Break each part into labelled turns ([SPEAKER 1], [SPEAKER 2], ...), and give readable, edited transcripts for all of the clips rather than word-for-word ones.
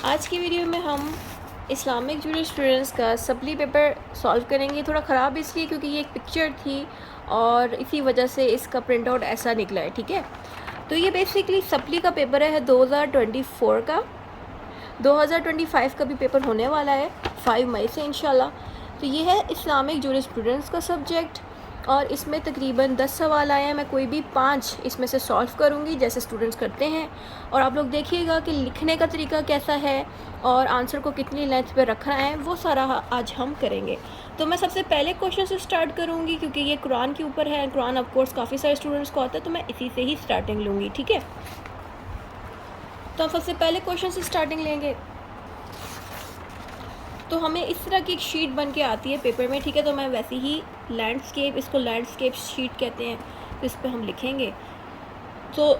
[SPEAKER 1] आज की वीडियो में हम इस्लामिक जूरिस्प्रूडेंस का सप्ली पेपर सॉल्व करेंगे। थोड़ा ख़राब इसलिए क्योंकि ये एक पिक्चर थी और इसी वजह से इसका प्रिंट आउट ऐसा निकला है। ठीक है, तो ये बेसिकली सप्ली का पेपर है 2024 का। 2025 का भी पेपर होने वाला है 5 मई से इंशाल्लाह। तो ये है इस्लामिक जूरिस्प्रूडेंस का सब्जेक्ट और इसमें तकरीबन 10 सवाल आए हैं। मैं कोई भी 5 इसमें से सॉल्व करूँगी जैसे स्टूडेंट्स करते हैं, और आप लोग देखिएगा कि लिखने का तरीका कैसा है और आंसर को कितनी लेंथ पे रखना है, वो सारा आज हम करेंगे। तो मैं सबसे पहले क्वेश्चन से स्टार्ट करूँगी क्योंकि ये कुरान के ऊपर है। कुरान ऑफ कोर्स काफ़ी सारे स्टूडेंट्स को आता है, तो मैं इसी से ही स्टार्टिंग लूँगी। ठीक है, तो हम सबसे पहले क्वेश्चन से स्टार्टिंग लेंगे। तो हमें इस तरह की एक शीट बन के आती है पेपर में। ठीक है, तो मैं वैसे ही लैंडस्केप, इसको लैंडस्केप शीट कहते हैं, तो इस पर हम लिखेंगे। तो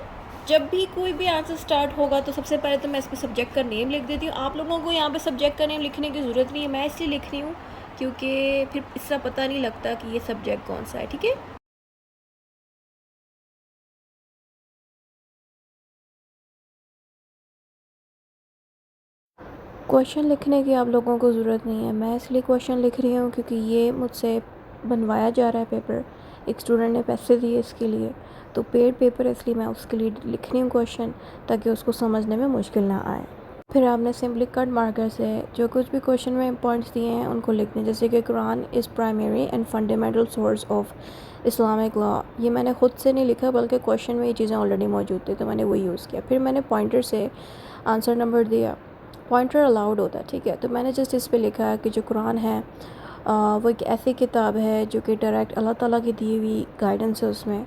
[SPEAKER 1] जब भी कोई भी आंसर स्टार्ट होगा तो सबसे पहले तो मैं इस पर सब्जेक्ट का नेम लिख देती हूँ। आप लोगों को यहाँ पे सब्जेक्ट का नेम लिखने की ज़रूरत नहीं है, मैं इसलिए लिख रही हूँ क्योंकि फिर इसका पता नहीं लगता कि ये सब्जेक्ट कौन सा है। ठीक है, क्वेश्चन लिखने की आप लोगों को ज़रूरत नहीं है, मैं इसलिए क्वेश्चन लिख रही हूँ क्योंकि ये मुझसे बनवाया जा रहा है पेपर। एक स्टूडेंट ने पैसे दिए इसके लिए, तो पेड पेपर है, इसलिए मैं उसके लिए लिख रही हूँ क्वेश्चन ताकि उसको समझने में मुश्किल ना आए। फिर आपने सिंपली कट मार्कर से जो कुछ भी क्वेश्चन में पॉइंट्स दिए हैं उनको लिखने, जैसे कि Quran is primary and fundamental source of Islamic law. ये मैंने ख़ुद से नहीं लिखा बल्कि क्वेश्चन में ये चीज़ें ऑलरेडी मौजूद थी, तो मैंने वही यूज़ किया। फिर मैंने पॉइंटर से आंसर नंबर दिया। पॉइंटर अलाउड होता है, ठीक है, तो मैंने जस्ट इस पर लिखा कि जो कुरान है वो एक ऐसी किताब है जो कि डायरेक्ट अल्लाह ताला की दी हुई गाइडेंस है उसमें,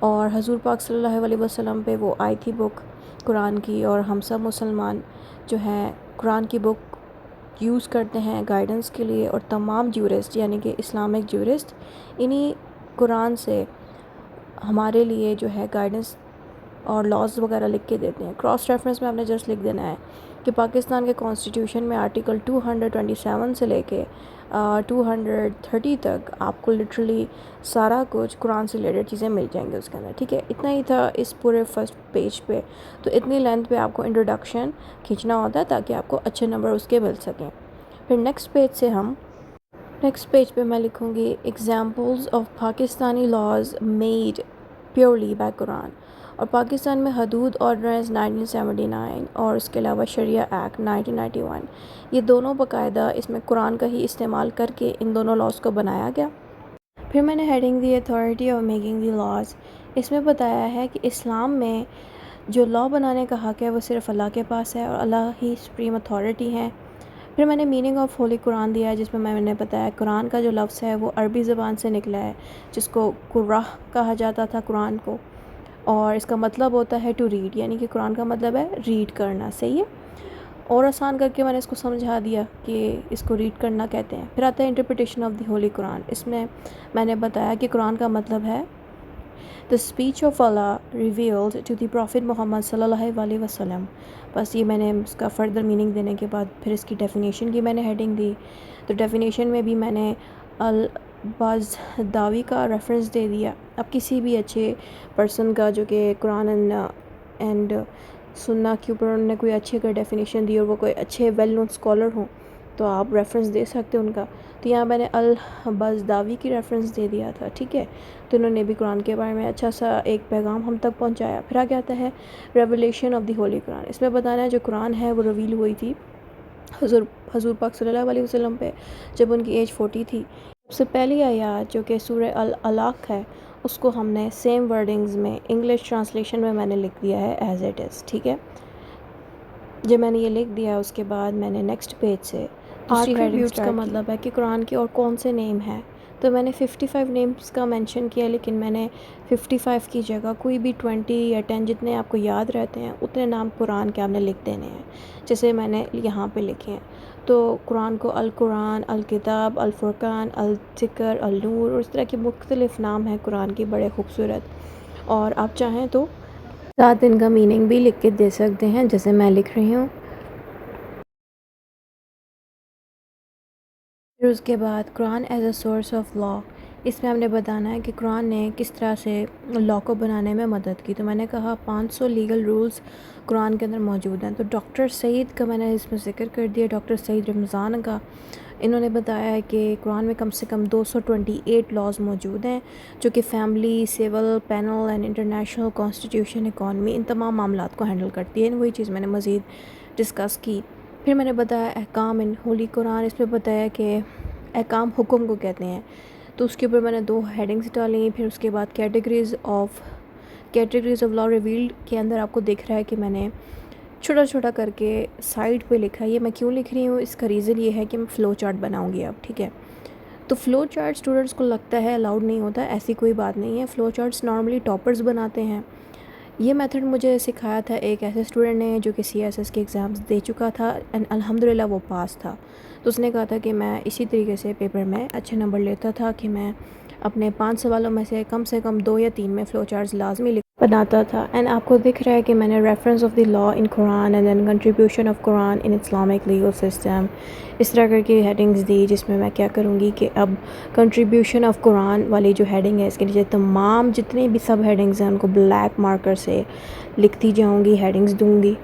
[SPEAKER 1] और हजूर पाक सल्लल्लाहु अलैहि वसल्लम पे वो आई थी बुक कुरान की, और हम सब मुसलमान जो हैं कुरान की बुक यूज़ करते हैं गाइडेंस के लिए। और तमाम जूरिस्ट यानी कि इस्लामिक जूरिस्ट इन्हीं कुरान से हमारे लिए जो है गाइडेंस और लॉज वगैरह लिख के देते हैं। क्रॉस रेफरेंस में आपने जस्ट लिख देना है कि पाकिस्तान के कॉन्स्टिट्यूशन में आर्टिकल 227 से लेके 230 तक आपको लिटरली सारा कुछ कुरान से रिलेटेड चीज़ें मिल जाएंगी उसके अंदर। ठीक है, इतना ही था इस पूरे फर्स्ट पेज पे। तो इतनी लेंथ पे आपको इंट्रोडक्शन खींचना होता है ताकि आपको अच्छे नंबर उसके मिल सकें। फिर नेक्स्ट पेज पे मैं लिखूँगी examples of Pakistani laws made purely by Quran. और पाकिस्तान में हदूद ऑर्डिनेंस 1979 और उसके अलावा शरिया एक्ट 1991, ये दोनों बाकायदा इसमें कुरान का ही इस्तेमाल करके इन दोनों लॉज को बनाया गया। फिर मैंने heading the authority of making the laws. इसमें बताया है कि इस्लाम में जो लॉ बनाने का हक़ है वो सिर्फ़ अल्लाह के पास है और अल्लाह ही सुप्रीम अथॉरिटी है। फिर मैंने मीनिंग ऑफ होली कुरान दिया है, जिसमें मैंने बताया कुरान का जो लफ्ज़ है वो अरबी ज़बान से निकला है, जिसको कुराह कहा जाता था कुरान को, और इसका मतलब होता है टू रीड, यानी कि कुरान का मतलब है रीड करना। सही है, और आसान करके मैंने इसको समझा दिया कि इसको रीड करना कहते हैं। फिर आता है interpretation of the holy Quran. इसमें मैंने बताया कि कुरान का मतलब है the speech of Allah revealed to the prophet Muhammad सल्लल्लाहु अलैहि वसल्लम। बस ये मैंने इसका फ़र्दर मीनिंग देने के बाद फिर इसकी डेफिनेशन की मैंने हेडिंग दी। तो डेफिनेशन में भी मैंने अल बाज़दावी का रेफरेंस दे दिया। अब किसी भी अच्छे पर्सन का जो कि कुरान एंड सुन्ना के ऊपर उन्होंने कोई अच्छी अगर डेफिनेशन दी और वो कोई अच्छे वेल नोन स्कॉलर हों तो आप रेफरेंस दे सकते हो उनका। तो यहाँ मैंने अल बाज़दावी की रेफरेंस दे दिया था। ठीक है, तो उन्होंने भी कुरान के बारे में अच्छा सा एक पैगाम हम तक पहुँचाया। फिर आगे आता है revelation of the holy Quran. इसमें बताना है जो कुरान है वो रिवील हुई थी हजूर पाक सल्लल्लाहु अलैहि वसल्लम पे जब उनकी एज 40 थी। सबसे पहली आयत जो कि सूरह अल अलाक है उसको हमने सेम वर्डिंग्स में इंग्लिश ट्रांसलेशन में मैंने लिख दिया है एज इट इज़। ठीक है, जब मैंने ये लिख दिया उसके बाद मैंने नेक्स्ट पेज से दूसरी हेडिंग स्टार्ट का मतलब है कि कुरान के और कौन से नेम हैं। तो मैंने 55 नेम्स का मेंशन किया, लेकिन मैंने 55 की जगह कोई भी 20 या 10 जितने आपको याद रहते हैं उतने नाम कुरान के आपने लिख देने हैं, जैसे मैंने यहाँ पे लिखे हैं। तो कुरान को अल कुरान, अल किताब, अल फुरकान, अल ज़िक्र, अल नूर और इस तरह के मुख्तलिफ़ नाम हैं कुरान के बड़े खूबसूरत। और आप चाहें तो साथ इनका मीनिंग भी लिख के दे सकते हैं जैसे मैं लिख रही हूँ। फिर उसके बाद Quran as a source of law. इसमें हमने बताना है कि कुरान ने किस तरह से लॉ को बनाने में मदद की। तो मैंने कहा 500 लीगल रूल्स कुरान के अंदर मौजूद हैं। तो डॉक्टर सईद का मैंने इसमें ज़िक्र कर दिया, डॉक्टर सईद रमज़ान का। इन्होंने बताया है कि कुरान में कम से कम 228 लॉज मौजूद हैं जो कि family, civil, penal and international constitution, economy, इन तमाम मामलात को हैंडल करती है। वही चीज़ मैंने मज़ीद डिस्कस की। फिर मैंने बताया अहकाम इन होली कुरान, इसमें बताया कि अहकाम हुक्म को कहते हैं। तो उसके ऊपर मैंने 2 हेडिंग्स डाली। फिर उसके बाद कैटेगरीज़ ऑफ लॉ रिवील्ड के अंदर आपको दिख रहा है कि मैंने छोटा छोटा करके साइड पे लिखा है। ये मैं क्यों लिख रही हूँ, इसका रीज़न ये है कि मैं फ़्लो चार्ट बनाऊँगी अब, ठीक है। तो फ़्लो चार्ट स्टूडेंट्स को लगता है अलाउड नहीं होता, ऐसी कोई बात नहीं है। फ़्लो चार्ट्स नॉर्मली टॉपर्स बनाते हैं। ये मेथड मुझे सिखाया था एक ऐसे स्टूडेंट ने जो कि CSS के एग्ज़ाम्स दे चुका था एंड अल्हम्दुलिल्लाह वो पास था। तो उसने कहा था कि मैं इसी तरीके से पेपर में अच्छे नंबर लेता था कि मैं अपने 5 सवालों में से कम 2 या 3 में फ़्लो चार्ट्स लाजमी बनाता था। एंड आपको दिख रहा है कि मैंने reference of the law in Quran and then contribution of Quran in Islamic legal system, इस तरह करके हेडिंग्स दी, जिसमें मैं क्या करूँगी कि अब कंट्रीब्यूशन ऑफ कुरान वाली जो हेडिंग है इसके नीचे तमाम जितने भी सब हेडिंग्स हैं उनको ब्लैक मार्कर से लिखती जाऊँगी, हेडिंग्स दूँगी।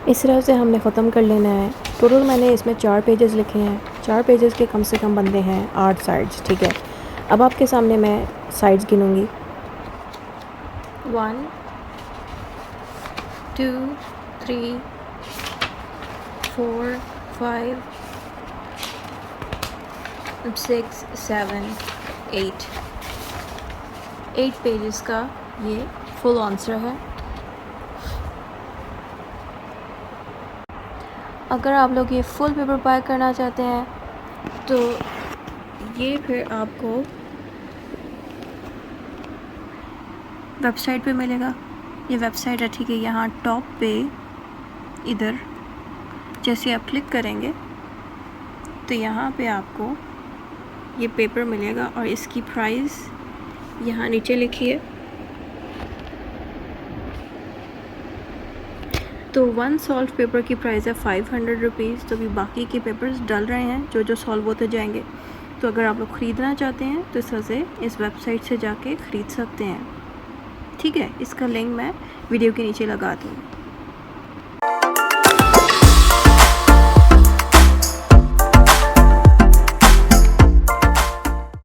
[SPEAKER 1] इस तरह से हमने ख़त्म कर लेना है। टोटल मैंने इसमें 4 पेजेस लिखे हैं। 4 पेजेस के कम से कम बनते हैं 8 साइड्स, ठीक है। अब आपके सामने मैं साइड्स गिनूँगी। 1 2 3 4 5 6 7 8 पेजेस का ये फुल आंसर है। अगर आप लोग ये फुल पेपर बाय करना चाहते हैं तो ये फिर आपको वेबसाइट पे मिलेगा। ये वेबसाइट है, ठीक है। यहाँ टॉप पे इधर जैसे आप क्लिक करेंगे तो यहाँ पे आपको ये पेपर मिलेगा और इसकी प्राइस यहाँ नीचे लिखी है। तो 1 सॉल्व पेपर की प्राइस है 500 रुपीज़। तो अभी बाकी के पेपर्स डल रहे हैं जो सॉल्व होते जाएंगे। तो अगर आप लोग ख़रीदना चाहते हैं तो इस तरह से इस वेबसाइट से जाके ख़रीद सकते हैं, ठीक है। इसका लिंक मैं वीडियो के नीचे लगा दूँगी।